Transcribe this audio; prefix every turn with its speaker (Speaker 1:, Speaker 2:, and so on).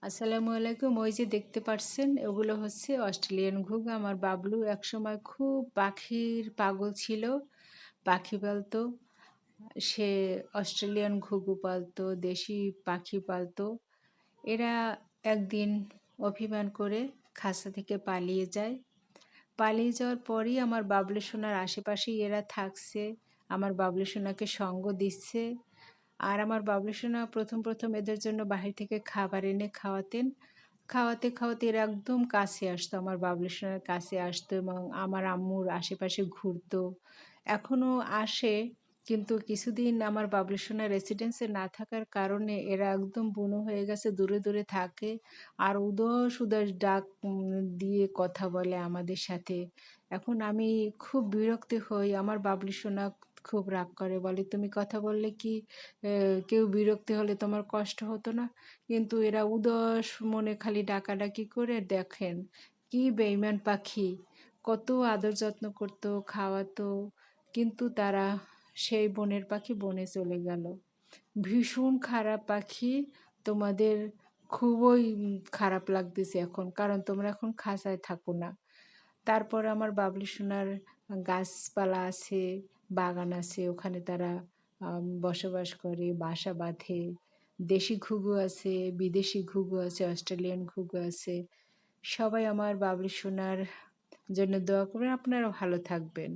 Speaker 1: আসসালামু আলাইকুম। ওই যে দেখতে পাচ্ছেন ওগুলো হচ্ছে অস্ট্রেলিয়ান ঘুঘু। আমার বাবলু একসময় খুব পাখির পাগল ছিল, পাখি পালতো। সে অস্ট্রেলিয়ান ঘুঘু পালতো, দেশি পাখি পালতো। এরা একদিন অভিমান করে খাঁচা থেকে পালিয়ে যায়। পালিয়ে যাওয়ার পরই আমার বাবলু সোনার আশেপাশেই এরা থাকছে, আমার বাবলু সোনাকে সঙ্গ দিচ্ছে। আর আমার বাবলু সোনা প্রথম এদের জন্য বাহির থেকে খাবার এনে খাওয়াতেন। খাওয়াতে খাওয়াতে এরা একদম কাছে আসতো, আমার বাবলু সোনার কাছে আসতো এবং আমার আম্মুর আশেপাশে ঘুরতো। এখনও আসে, কিন্তু কিছুদিন আমার বাবলু সোনা রেসিডেন্সে না থাকার কারণে এরা একদম বুনো হয়ে গেছে, দূরে দূরে থাকে। আর উদাস উদাস ডাক দিয়ে কথা বলে আমাদের সাথে। এখন আমি খুব বিরক্ত হই, আমার বাবলু সোনা খুব রাগ করে, বলে তুমি কথা বললে কি কেউ বিরক্তি হলে তোমার কষ্ট হতো না? কিন্তু এরা উদাস মনে খালি ডাকাডাকি করে। দেখেন কি বেইমান পাখি, কত আদর যত্ন করতো, খাওয়াতো, কিন্তু তারা সেই বনের পাখি বনে চলে গেল। ভীষণ খারাপ পাখি। তোমাদের খুবই খারাপ লাগতেছে এখন, কারণ তোমরা এখন খাঁচায় থাকো না। তারপর আমার বাবলু সোনার গাছপালা আছে, বাগান আছে, ওখানে তারা বসবাস করে, বাসা বাঁধে। দেশি ঘুঘু আছে, বিদেশি ঘুঘু আছে, অস্ট্রেলিয়ান ঘুঘু আছে। সবাই আমার বাবলু সোনার জন্য দোয়া করবেন, আপনারা ভালো থাকবেন।